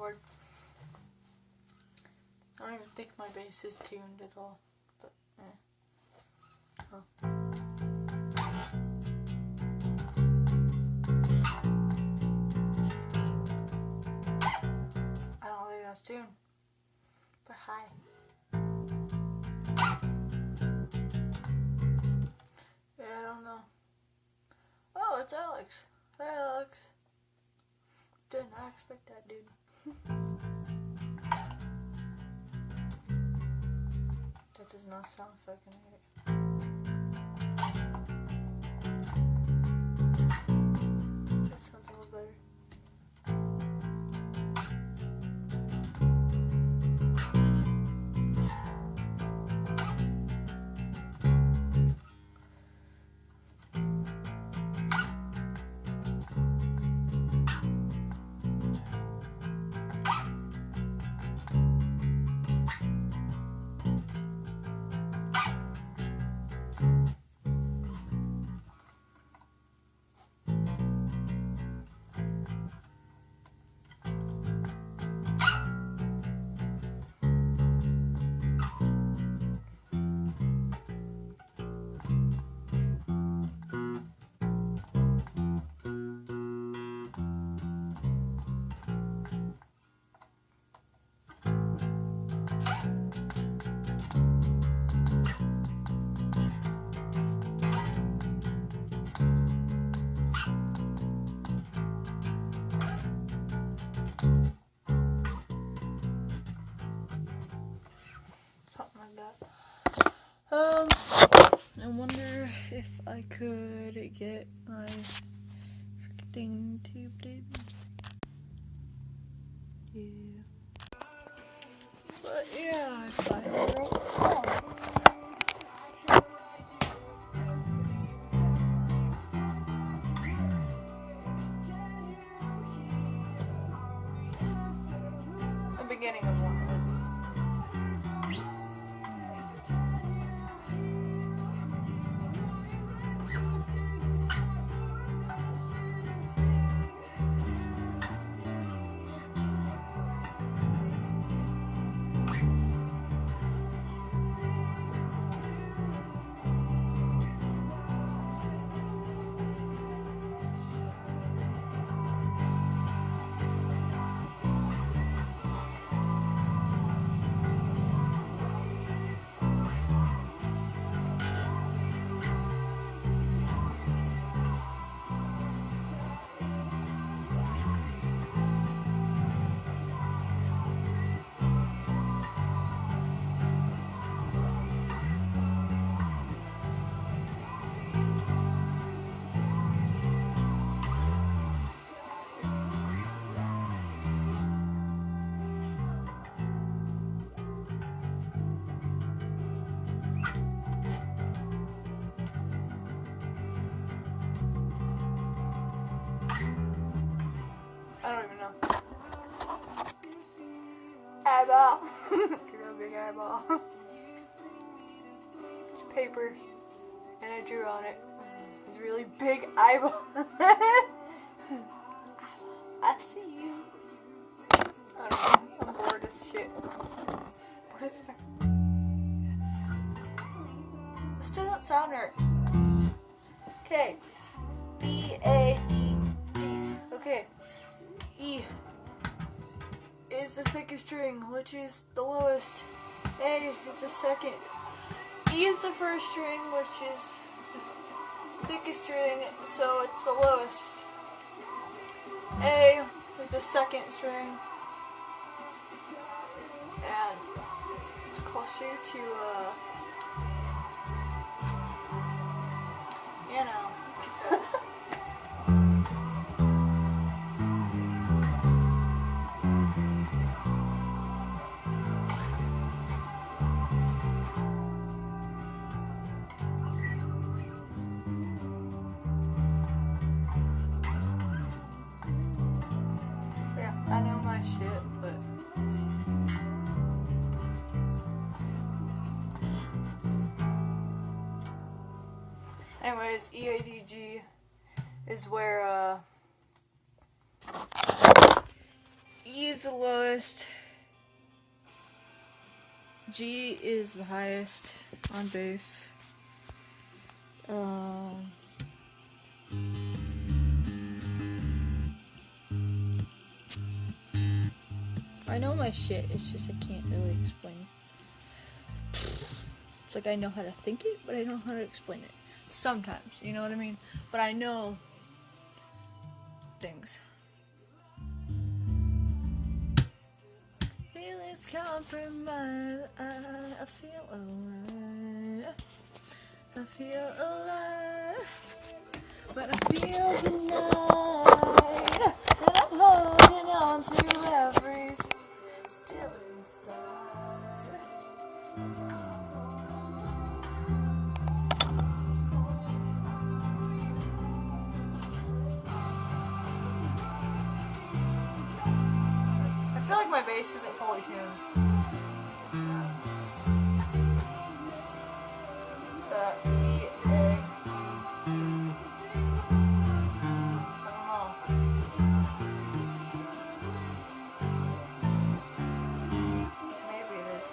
keyboard. I don't even think my bass is tuned at all. But, oh. I don't think that's tuned. But hi. Yeah, I don't know. Oh, it's Alex. Hey, Alex. Did not expect that, dude. That does not sound fucking right. That sounds a little better. I wonder if I could get my freaking tube baby. Yeah. But yeah, I finally wrote the song. The beginning of one was. I don't even know. Eyeball. It's a real big eyeball. It's paper, and I drew on it. It's a really big eyeball. I see you. I don't know. I'm bored as shit. What is that? This doesn't sound right. Okay. E-A-E-G. Okay. E is the thickest string, which is the lowest. A is the second. E is the first string, which is the thickest string, so it's the lowest. A is the second string, and it's closer to, you know. Yeah, I know my shit, but anyways, EADG is where E is the lowest. G is the highest on bass. I know my shit, it's just I can't really explain. It's like I know how to think it, but I don't know how to explain it. Sometimes, you know what I mean? But I know things. Feelings compromised, I feel alright. I feel alive, but I feel tonight that I'm holding on to every still inside. I feel like my bass isn't fully tuned. The E, A, D, G. I don't know. Maybe it is.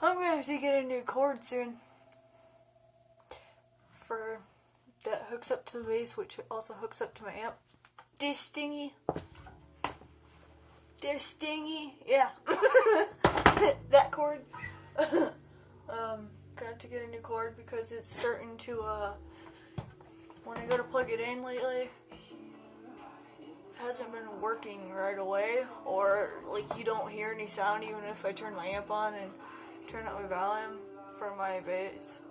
I'm gonna have to get a new cord soon. For that hooks up to the bass, which also hooks up to my amp. This thingy, yeah. That cord. Gonna have to get a new cord because it's starting to, when I go to plug it in lately, it hasn't been working right away, or like you don't hear any sound even if I turn my amp on and turn up my volume for my bass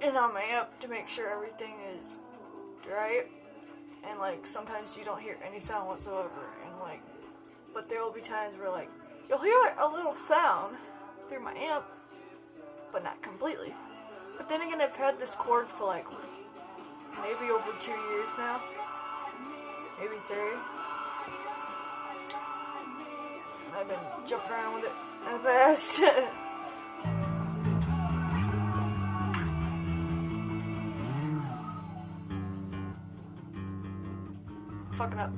and on my amp to make sure everything is right. And like sometimes you don't hear any sound whatsoever, and like, but there will be times where like you'll hear a little sound through my amp, but not completely. But then again, I've had this cord for like maybe over 2 years now, maybe 3. And I've been jumping around with it in the past. Fucking up.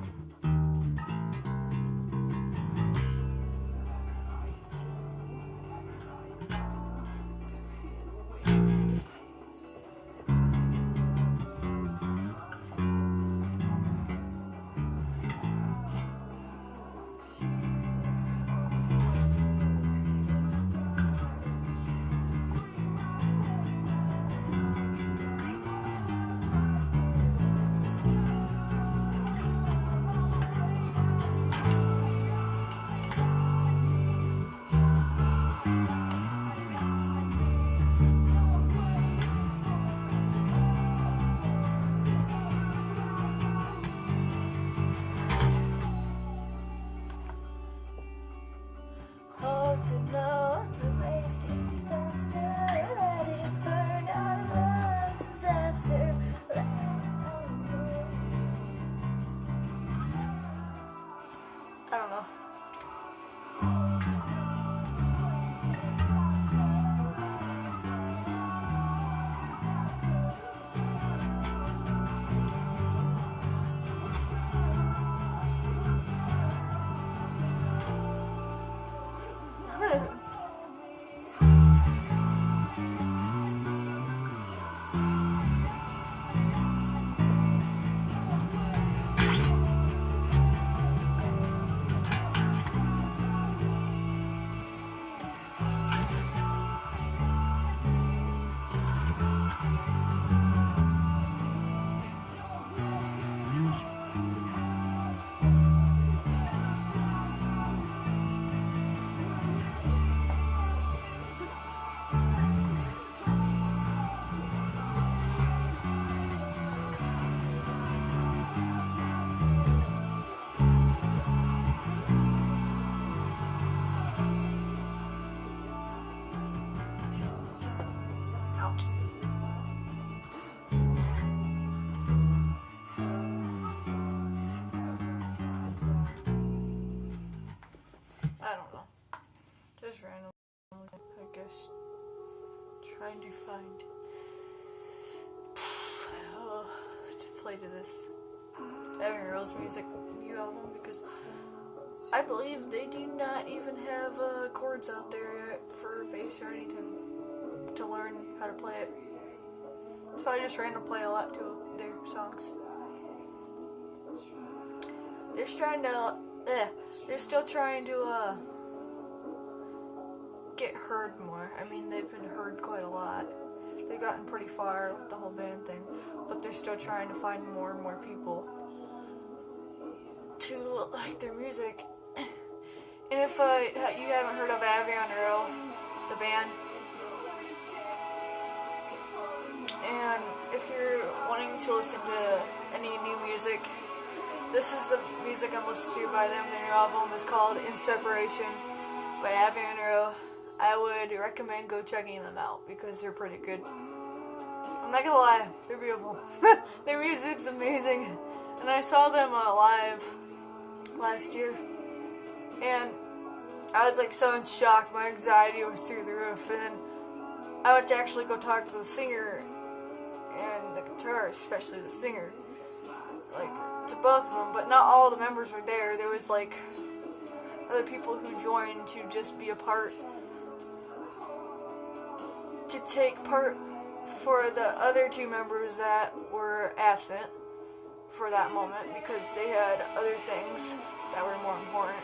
trying to find to play to this Avon Rose music new album, because I believe they do not even have chords out there yet for bass or anything to learn how to play it. So I just random play a lot to their songs. They're still trying to get heard more. I mean, they've been heard quite a lot. They've gotten pretty far with the whole band thing, but they're still trying to find more and more people to like their music. And if you haven't heard of Avion Row, the band, and if you're wanting to listen to any new music, this is the music I'm listening to by them. Their new album is called In Separation by Avion Row. I would recommend go checking them out because they're pretty good. I'm not gonna lie, they're beautiful. Their music's amazing. And I saw them live last year, and I was like so in shock. My anxiety was through the roof. And then I went to actually go talk to the singer and the guitarist, especially the singer, like to both of them, but not all the members were there. There was like other people who joined to just be a part, to take part for the other two members that were absent for that moment because they had other things that were more important.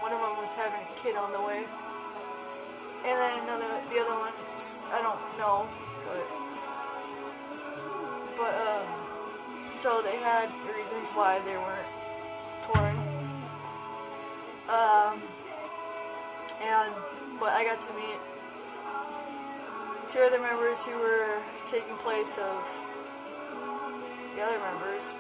One of them was having a kid on the way, and then the other one, I don't know, but so they had reasons why they weren't touring. But I got to meet two other members who were taking place of the other members,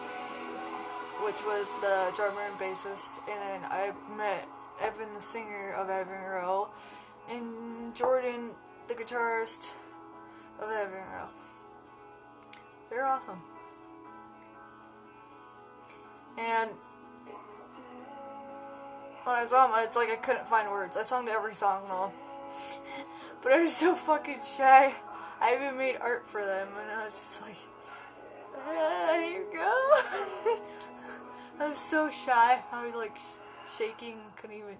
which was the drummer and bassist, and then I met Evan, the singer of Avon Row, and Jordan, the guitarist of Avon Row. They're awesome. And when I saw them, it's like I couldn't find words. I sung to every song though. But I was so fucking shy. I even made art for them, and I was just like, here you go. I was so shy. I was like shaking, couldn't even.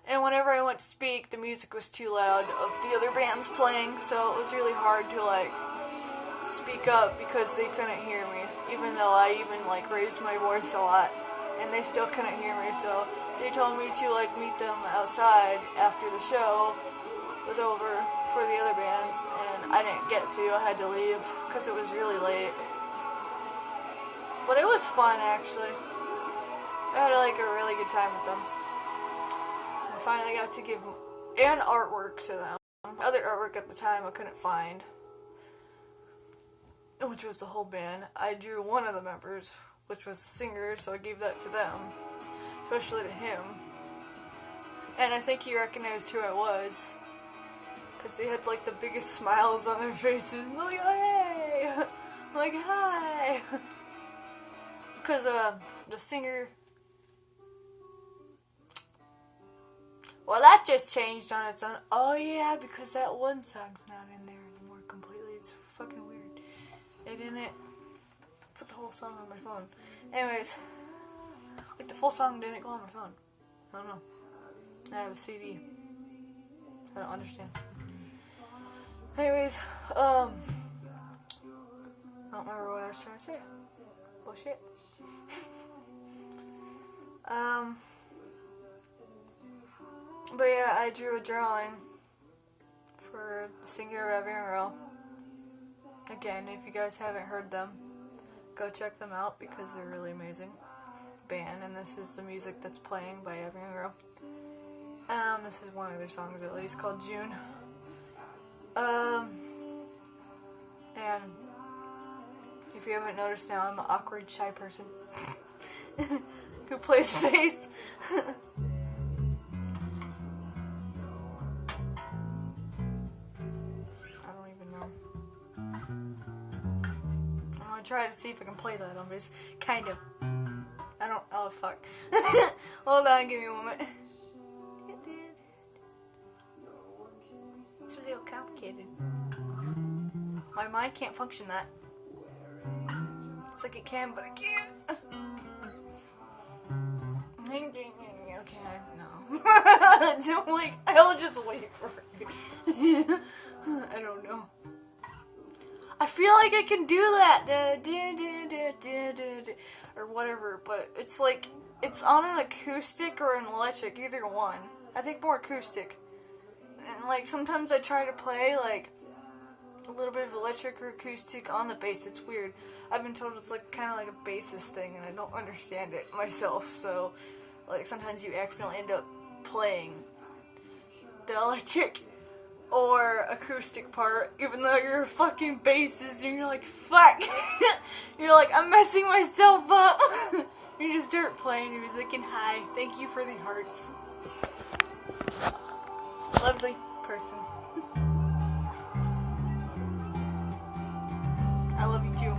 And whenever I went to speak, the music was too loud of the other bands playing, so it was really hard to like speak up because they couldn't hear me, even though I even like raised my voice a lot, and they still couldn't hear me. So they told me to like meet them outside after the show was over for the other bands, and I didn't get to. I had to leave because it was really late. But it was fun, actually. I had like a really good time with them. I finally got to give an artwork to them. Other artwork at the time I couldn't find, which was the whole band. I drew one of the members, which was the singer, so I gave that to them, especially to him. And I think he recognized who I was, because they had like the biggest smiles on their faces. And they're like, oh, hey! I'm like, hi! Because the singer, well, that just changed on its own. Oh yeah, because that one song's not in there anymore completely. It's fucking weird. They didn't put the whole song on my phone. Anyways, like the full song didn't go on my phone. I don't know. I have a CD. I don't understand. Anyways, I don't remember what I was trying to say. Bullshit. But yeah, I drew a drawing for the singer of Avon Row. Again, if you guys haven't heard them, go check them out because they're really amazing band, and this is the music that's playing by Avon Row. This is one of their songs at least, called June. And if you haven't noticed now, I'm an awkward, shy person who plays bass. Try to see if I can play that on bass. Kind of. I don't. Oh, fuck. Hold on, give me a moment. It's a little complicated. My mind can't function that. It's like it can, but it can't. Okay, no. I'll just wait for it. I don't know. I feel like I can do that. Or whatever, but it's like, it's on an acoustic or an electric, either one. I think more acoustic. And like, sometimes I try to play like a little bit of electric or acoustic on the bass. It's weird. I've been told it's like kind of like a bassist thing, and I don't understand it myself. So, like, sometimes you accidentally end up playing the electric or acoustic part, even though you're a fucking bassist, and you're like, fuck. You're like, I'm messing myself up. You just start playing your music, and hi, thank you for the hearts. Lovely person. I love you too.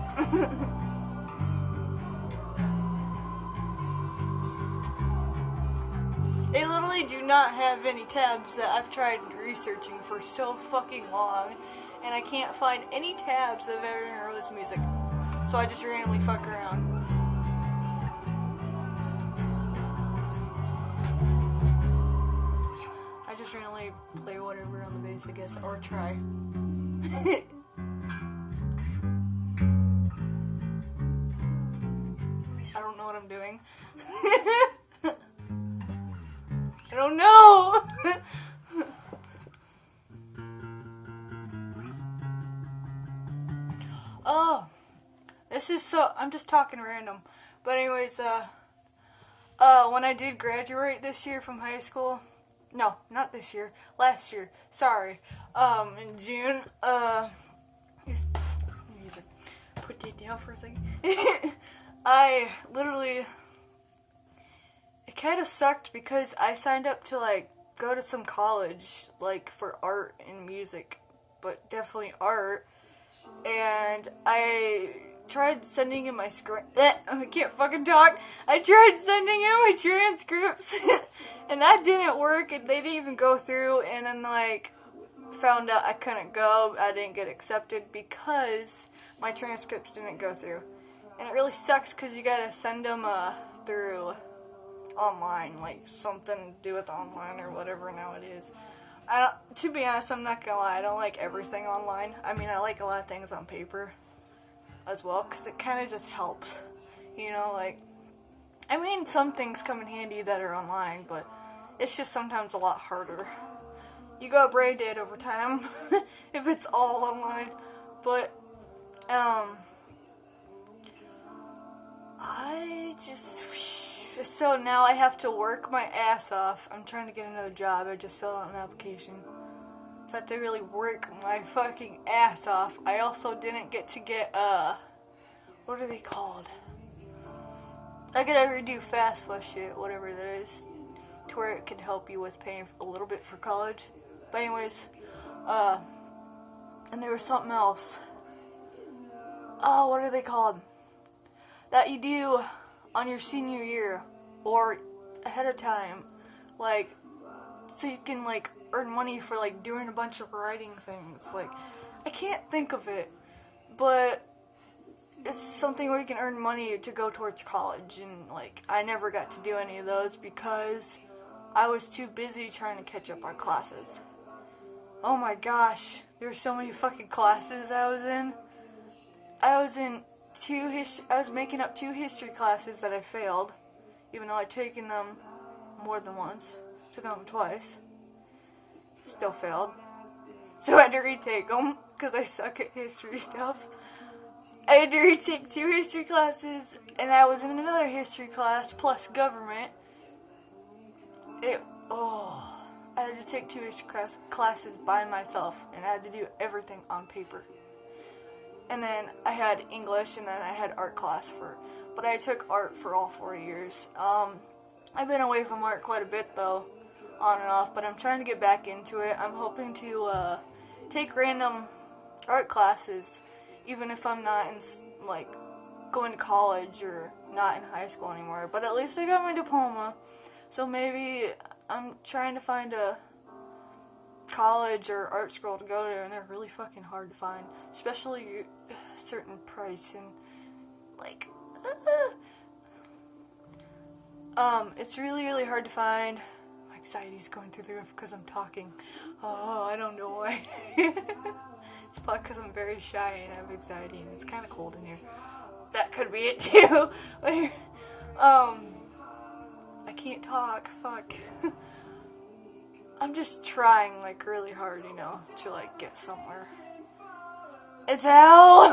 They literally do not have any tabs that I've tried researching for so fucking long, and I can't find any tabs of Aaron Rose music, so I just randomly fuck around. I just randomly play whatever on the bass, I guess, or try. I don't know what I'm doing. I don't know! Oh, this is so, I'm just talking random. But anyways, when I did graduate this year from high school, no, not this year, last year, sorry, in June, just need to put that down for a second. I literally, it kind of sucked because I signed up to, like, go to some college, like, for art and music, but definitely art, and I tried sending in my script. I can't fucking talk. I tried sending in my transcripts, and that didn't work, and they didn't even go through, and then, like, found out I couldn't go. I didn't get accepted because my transcripts didn't go through. And it really sucks because you gotta send them through online, like something to do with online or whatever nowadays. To be honest, I'm not gonna lie, I don't like everything online. I mean, I like a lot of things on paper as well, because it kind of just helps, you know, like, I mean, some things come in handy that are online, but it's just sometimes a lot harder. You go brain dead over time if it's all online, but, so now I have to work my ass off. I'm trying to get another job. I just filled out an application. So I have to really work my fucking ass off. I also didn't get to get, what are they called? I could ever do FAFSA shit, whatever that is, to where it can help you with paying a little bit for college. But anyways, and there was something else. Oh, what are they called? That you do on your senior year, or ahead of time, like, so you can, like, earn money for, like, doing a bunch of writing things. Like, I can't think of it, but it's something where you can earn money to go towards college, and, like, I never got to do any of those because I was too busy trying to catch up on classes. Oh my gosh, there were so many fucking classes I was in. I was making up 2 history classes that I failed, even though I'd taken them more than once. Took them twice. Still failed. So I had to retake them, because I suck at history stuff. I had to retake 2 history classes, and I was in another history class, plus government. I had to take 2 history classes by myself, and I had to do everything on paper. And then I had English, and then I had art class but I took art for all 4 years. I've been away from art quite a bit, though, on and off, but I'm trying to get back into it. I'm hoping to, take random art classes, even if I'm not in, like, going to college or not in high school anymore, but at least I got my diploma, so maybe I'm trying to find a college or art school to go to, and they're really fucking hard to find, especially a certain price, and like it's really, really hard to find. My anxiety's going through the roof because I'm talking. Oh, I don't know why. It's probably because I'm very shy and I have anxiety, and it's kind of cold in here. That could be it too. I can't talk. Fuck. I'm just trying like really hard, you know, to like get somewhere. It's hell.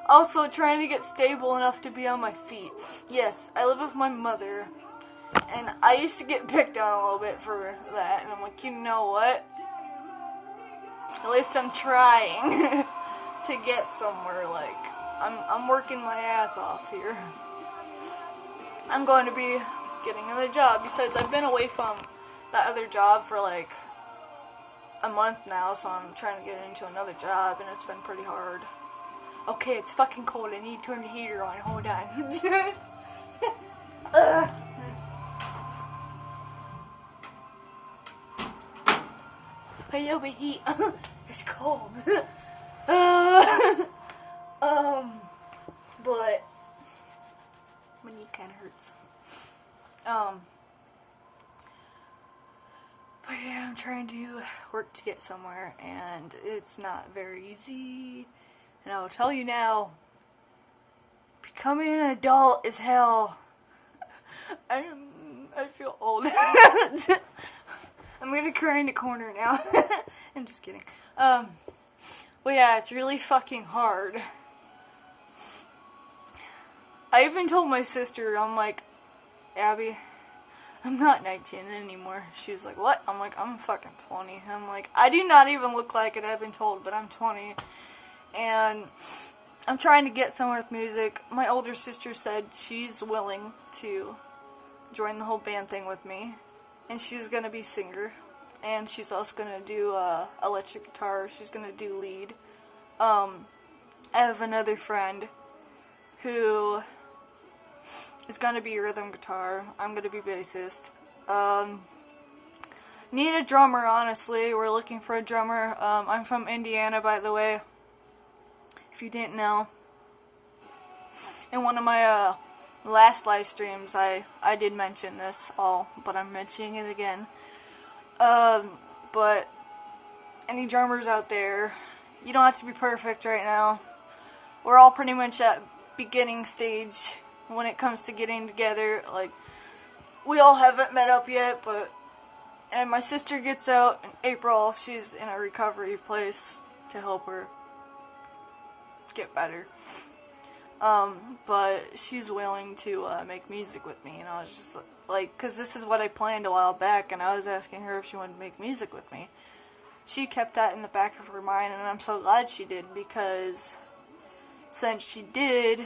Also trying to get stable enough to be on my feet. Yes, I live with my mother, and I used to get picked on a little bit for that, and I'm like, you know what? At least I'm trying to get somewhere. Like, I'm working my ass off here. I'm going to be getting another job. Besides, I've been away from that other job for like a month now, so I'm trying to get into another job, and it's been pretty hard. Okay, it's fucking cold. I need to turn the heater on. Hold on. I know, but heat. It's cold. But my knee kind of hurts. But yeah, I'm trying to work to get somewhere, and it's not very easy. And I will tell you now, becoming an adult is hell. I feel old. I'm gonna cry in the corner now. I'm just kidding. Well, yeah, it's really fucking hard. I even told my sister, I'm like, Abby, I'm not 19 anymore. She was like, what? I'm like, I'm fucking 20. I'm like, I do not even look like it, I've been told, but I'm 20. And I'm trying to get somewhere with music. My older sister said she's willing to join the whole band thing with me. And she's going to be singer. And she's also going to do electric guitar. She's going to do lead. I have another friend who is going to be rhythm guitar. I'm going to be bassist. Need a drummer, honestly. We're looking for a drummer. I'm from Indiana, by the way, if you didn't know. In one of my last live streams, I did mention this all, but I'm mentioning it again. But any drummers out there, you don't have to be perfect right now. We're all pretty much at beginning stage when it comes to getting together. Like, we all haven't met up yet, and my sister gets out in April. She's in a recovery place to help her get better. But she's willing to make music with me, and I was just like, because this is what I planned a while back, and I was asking her if she wanted to make music with me. She kept that in the back of her mind, and I'm so glad she did, because since she did,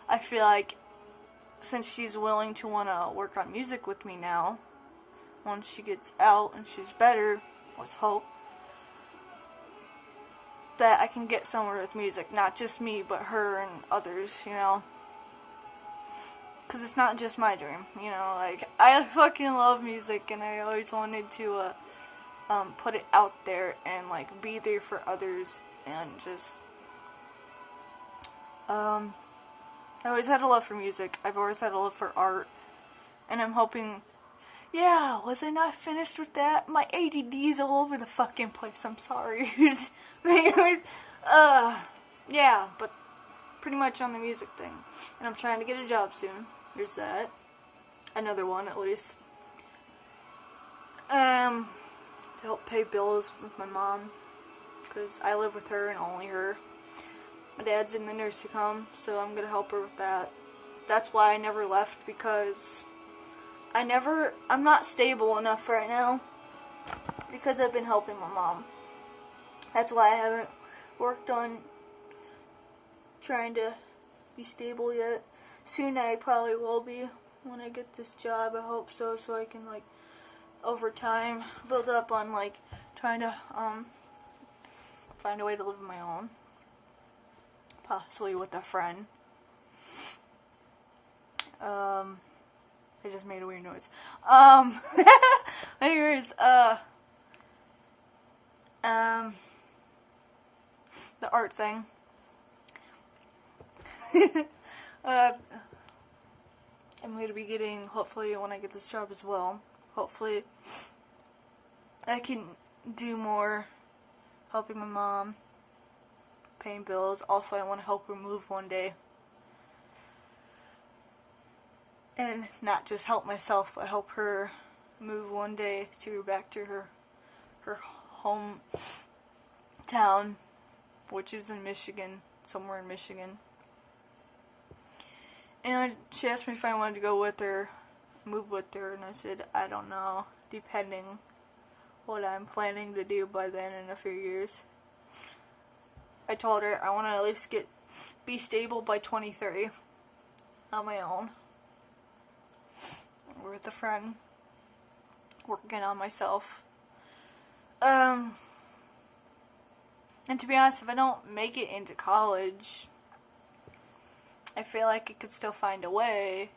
I feel like since she's willing to want to work on music with me now, once she gets out and she's better, let's hope, that I can get somewhere with music. Not just me, but her and others, you know. Because it's not just my dream, you know. Like, I fucking love music, and I always wanted to put it out there and, like, be there for others, and just, I always had a love for music. I've always had a love for art, and I'm hoping, yeah, was I not finished with that? My ADD's all over the fucking place, I'm sorry. Anyways, yeah, but pretty much on the music thing. And I'm trying to get a job soon. There's that. Another one, at least. To help pay bills with my mom, because I live with her and only her. My dad's in the nursing home, so I'm gonna help her with that. That's why I never left, because I'm not stable enough right now, because I've been helping my mom. That's why I haven't worked on trying to be stable yet. Soon I probably will be, when I get this job. I hope so I can, like, over time build up on, like, trying to find a way to live on my own, possibly with a friend. I just made a weird noise. Anyways, the art thing. I'm going to be getting, hopefully when I get this job as well, hopefully I can do more helping my mom, paying bills. Also, I want to help her move one day. And not just help myself, but help her move one day back to her hometown, which is in Michigan, somewhere in Michigan. And she asked me if I wanted to go with her, move with her, and I said, I don't know, depending what I'm planning to do by then in a few years. I told her I want to at least be stable by 23 on my own, with a friend, working on myself. And to be honest, if I don't make it into college, I feel like I could still find a way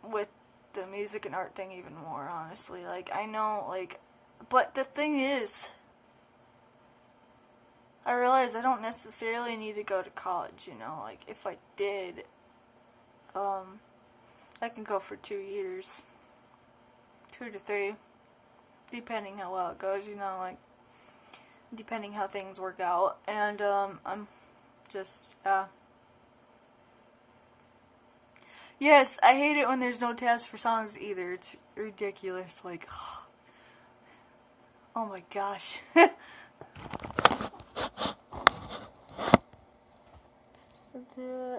with the music and art thing even more, honestly. Like, I know, like, but the thing is, I realize I don't necessarily need to go to college, you know, like, if I did, I can go for 2 years, 2 to 3, depending how well it goes, you know, like, depending how things work out, and, I'm just, yes, I hate it when there's no tabs for songs either. It's ridiculous. Like, oh my gosh.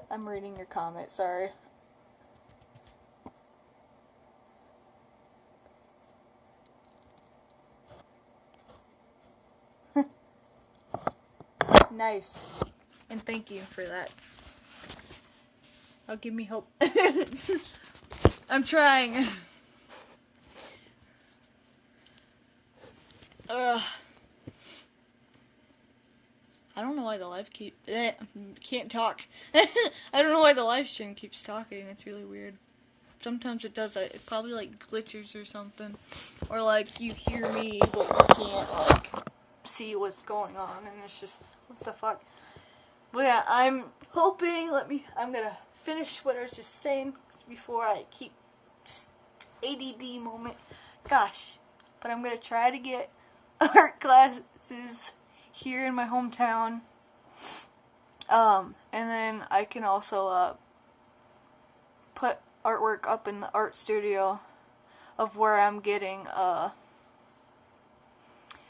I'm reading your comment, sorry. Nice. And thank you for that. Give me hope. I'm trying. I don't know why the live can't talk. I don't know why the live stream keeps talking. It's really weird. Sometimes it does. It probably like glitches or something, or like you hear me but you can't like see what's going on, and it's just what the fuck. But yeah, I'm hoping. I'm gonna finish what I was just saying before I keep ADD moment. Gosh, but I'm gonna try to get art classes here in my hometown. And then I can also put artwork up in the art studio of where I'm getting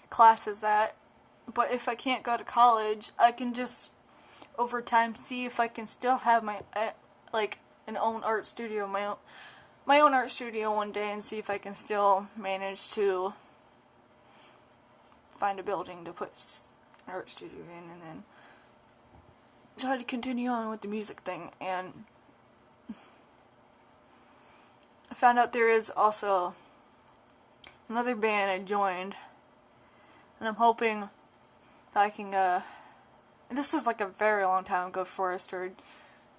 classes at. But if I can't go to college, I can just over time see if I can still have my an own art studio, my own art studio one day, and see if I can still manage to find a building to put an art studio in, and then try to continue on with the music thing. And I found out there is also another band I joined, and I'm hoping that I can this was like a very long time ago before I started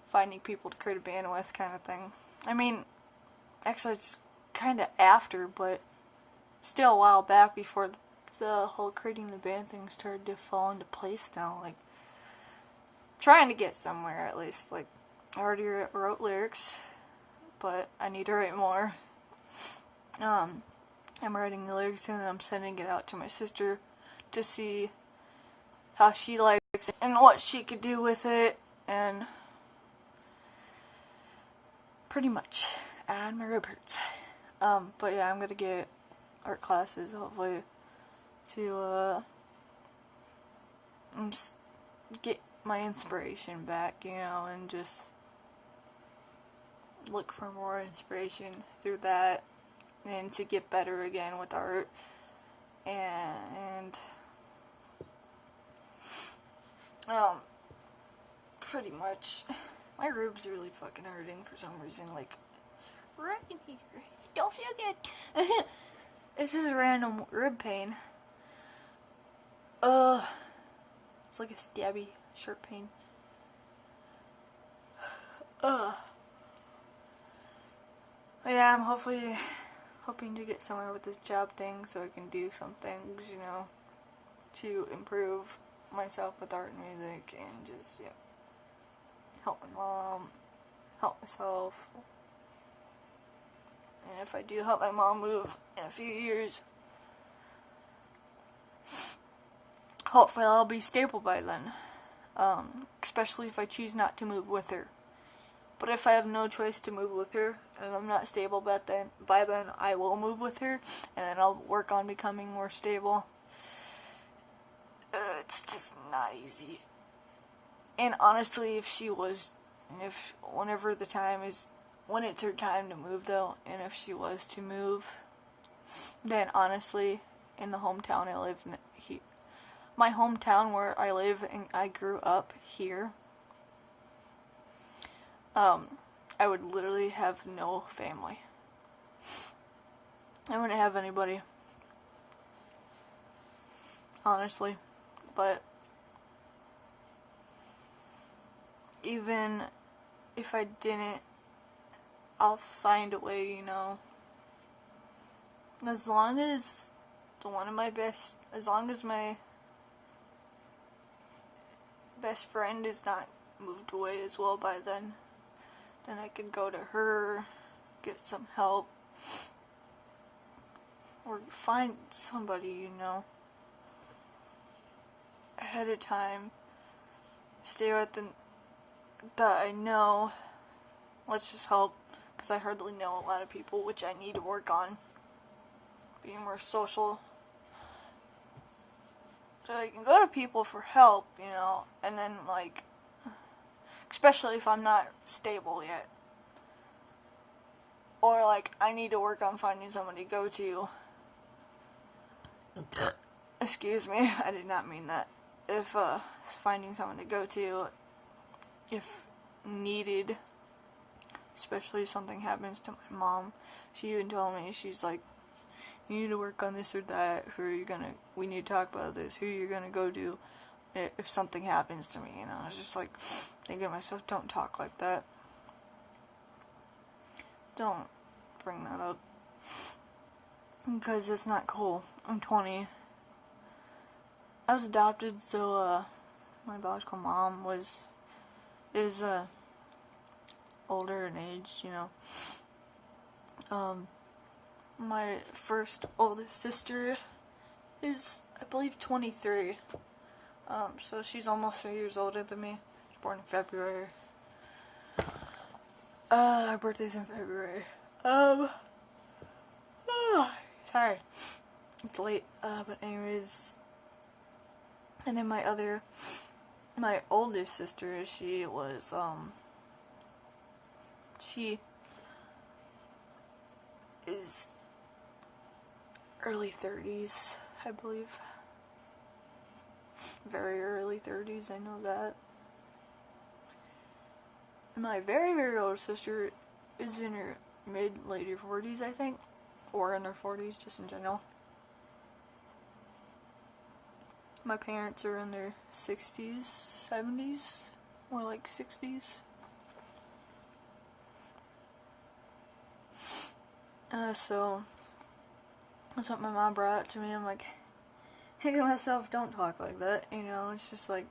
finding people to create a band with, kind of thing. I mean, actually it's kind of after, but still a while back before the whole creating the band thing started to fall into place now. Like, trying to get somewhere at least. Like, I already wrote lyrics, but I need to write more. I'm writing the lyrics and I'm sending it out to my sister to see how she likes it and what she could do with it, and pretty much add my rib-hurts. But yeah, I'm gonna get art classes hopefully to get my inspiration back, you know, and just look for more inspiration through that, and to get better again with art. And pretty much my ribs are really fucking hurting for some reason, like right in here. Don't feel good. It's just a random rib pain. It's like a stabby, sharp pain. Yeah, I'm hoping to get somewhere with this job thing so I can do some things, you know. to improve myself with art and music, and just, yeah, help my mom, help myself. And if I do help my mom move in a few years, hopefully I'll be stable by then. Especially if I choose not to move with her. But if I have no choice to move with her, and I'm not stable by then, I will move with her, and then I'll work on becoming more stable. It's just not easy. And honestly, whenever the time is, when it's her time to move though, and if she was to move, then honestly, in the hometown I live in, my hometown where I live and I grew up here, I would literally have no family. I wouldn't have anybody, honestly. But even if I didn't, I'll find a way, you know. As long as my best friend is not moved away as well by then I could go to her, get some help, or find somebody, you know, ahead of time. Stay with that I know. Let's just hope, because I hardly know a lot of people, which I need to work on. Being more social. So I can go to people for help, you know, and then, like, especially if I'm not stable yet. Or, like, I need to work on finding somebody to go to. Excuse me, I did not mean that. If, finding someone to go to, if needed, especially if something happens to my mom. She even told me, she's like, you need to work on this or that, we need to talk about this, who you're gonna go to if something happens to me, you know. I was just like, thinking to myself, don't talk like that. Don't bring that up. Because it's not cool. I'm 20. I was adopted, so, my biological mom is older in age, you know. My first oldest sister is, I believe, 23. So she's almost 3 years older than me. She was born in February. Our birthday's in February. Sorry. It's late. But anyways. And then my oldest sister, she is early 30s, I believe. Very early 30s, I know that. And my very, very old sister is in her later 40s, I think. Or in her 40s, just in general. My parents are in their 60s, 70s, more like 60s. So, that's what my mom brought up to me. I'm like, hey, to myself, don't talk like that, you know. It's just like,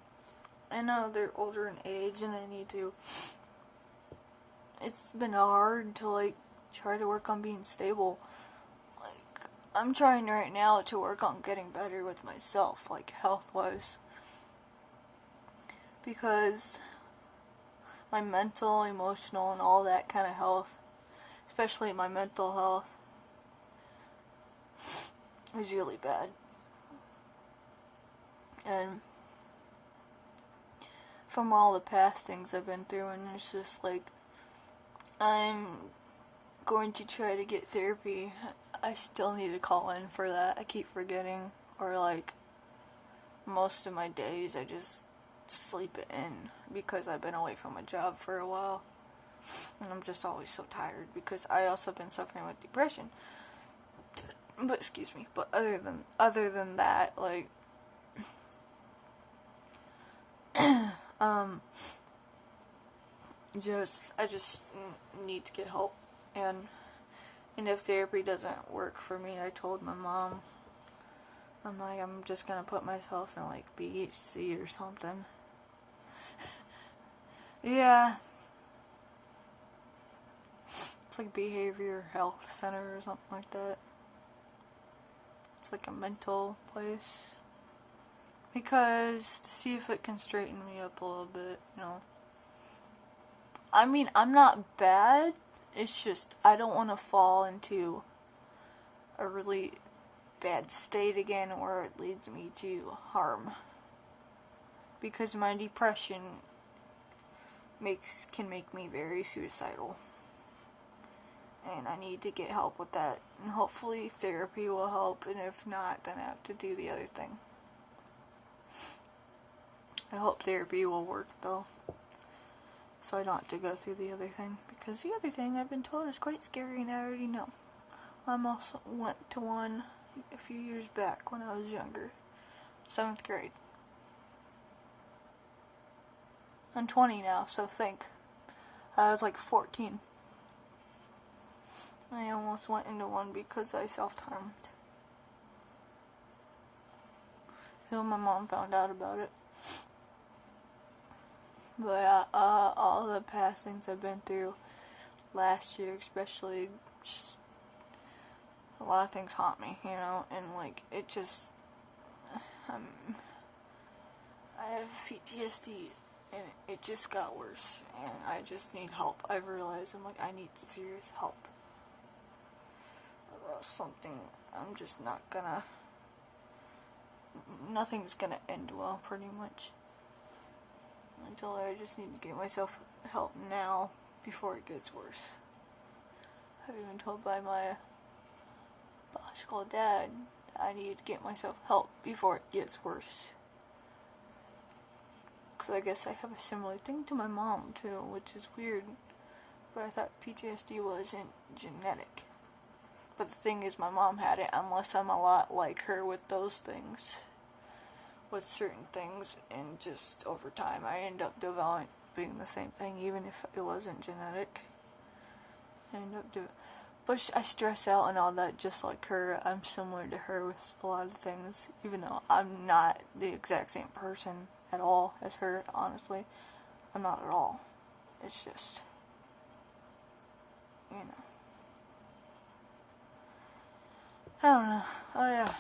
I know they're older in age, and I need to, it's been hard to, like, try to work on being stable. Like, I'm trying right now to work on getting better with myself, like, health-wise. Because my mental, emotional, and all that kind of health, especially my mental health, is really bad. And from all the past things I've been through, and it's just like, I'm going to try to get therapy. I still need to call in for that. I keep forgetting. Or, like, most of my days I just sleep it in because I've been away from a job for a while. And I'm just always so tired because I also have been suffering with depression. But, excuse me. But other than that, like, I just need to get help. And if therapy doesn't work for me, I told my mom I'm like, I'm just gonna put myself in like BHC or something. Yeah. It's like Behavior Health Center or something like that. It's like a mental place. Because to see if it can straighten me up a little bit, you know. I mean, I'm not bad. It's just I don't want to fall into a really bad state again where it leads me to harm. Because my depression can make me very suicidal. And I need to get help with that. And hopefully therapy will help, and if not, then I have to do the other thing. I hope therapy will work though, so I don't have to go through the other thing, because the other thing I've been told is quite scary and I already know. I also went to one a few years back when I was younger, 7th grade. I'm 20 now, so think. I was like 14. I almost went into one because I self-harmed. Until my mom found out about it. But yeah, all the past things I've been through last year, especially, just a lot of things haunt me, you know, and like it just, I have PTSD, and it just got worse, and I just need help. I've realized I need serious help, or else something. I'm just not gonna. Nothing's gonna end well, pretty much. Until I just need to get myself help now before it gets worse. I've been told by my biological dad that I need to get myself help before it gets worse. Because I guess I have a similar thing to my mom too, which is weird. But I thought PTSD wasn't genetic. But the thing is, my mom had it, unless I'm a lot like her with those things. With certain things, and just over time I end up developing the same thing, even if it wasn't genetic. I end up doing, but I stress out and all that just like her. I'm similar to her with a lot of things, even though I'm not the exact same person at all as her. Honestly, I'm not at all. It's just, you know, I don't know. Oh yeah.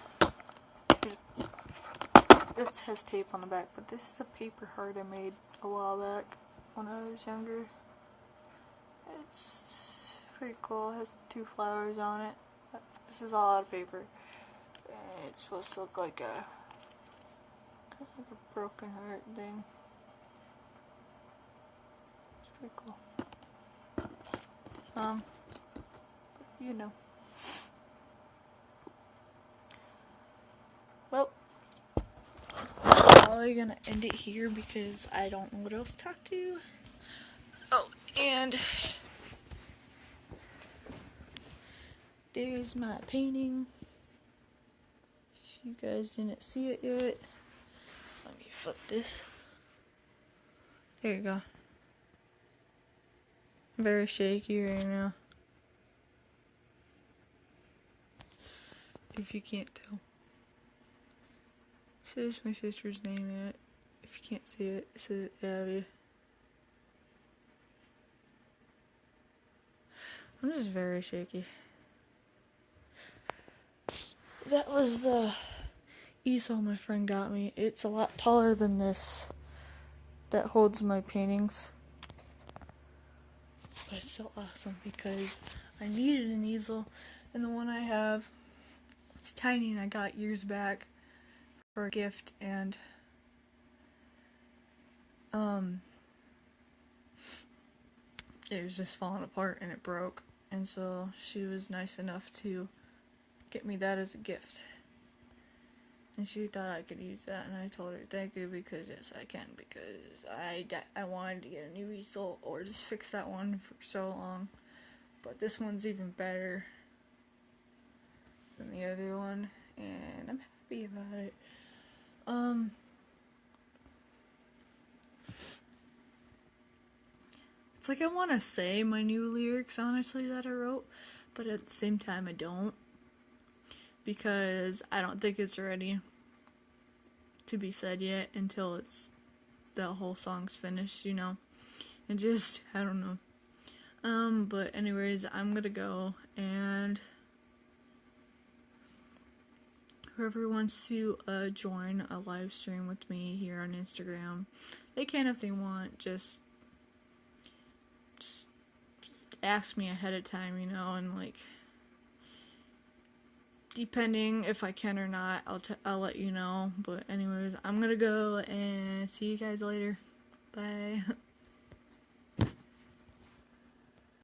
It has tape on the back, but this is a paper heart I made a while back when I was younger. It's pretty cool. It has 2 flowers on it. This is all out of paper, and it's supposed to look like a broken heart thing. It's pretty cool. You know. Well, probably gonna end it here because I don't know what else to talk to. Oh, and there's my painting. If you guys didn't see it yet, let me flip this. There you go. Very shaky right now, if you can't tell. It says my sister's name in it. If you can't see it, it says Abby. I'm just very shaky. That was the easel my friend got me. It's a lot taller than this that holds my paintings. But it's so awesome because I needed an easel, and the one I have, it's tiny, and I got years back for a gift, and it was just falling apart and it broke, and so she was nice enough to get me that as a gift. And she thought I could use that, and I told her thank you, because yes, I can, because I wanted to get a new easel or just fix that one for so long. But this one's even better than the other one, and I'm happy about it. It's like I want to say my new lyrics, honestly, that I wrote, but at the same time I don't. because I don't think it's ready to be said yet until the whole song's finished, you know. And just, I don't know. But anyways, I'm gonna go, and whoever wants to join a live stream with me here on Instagram, they can if they want. Just ask me ahead of time, you know, and like, depending if I can or not, I'll let you know. But anyways, I'm gonna go and see you guys later. Bye.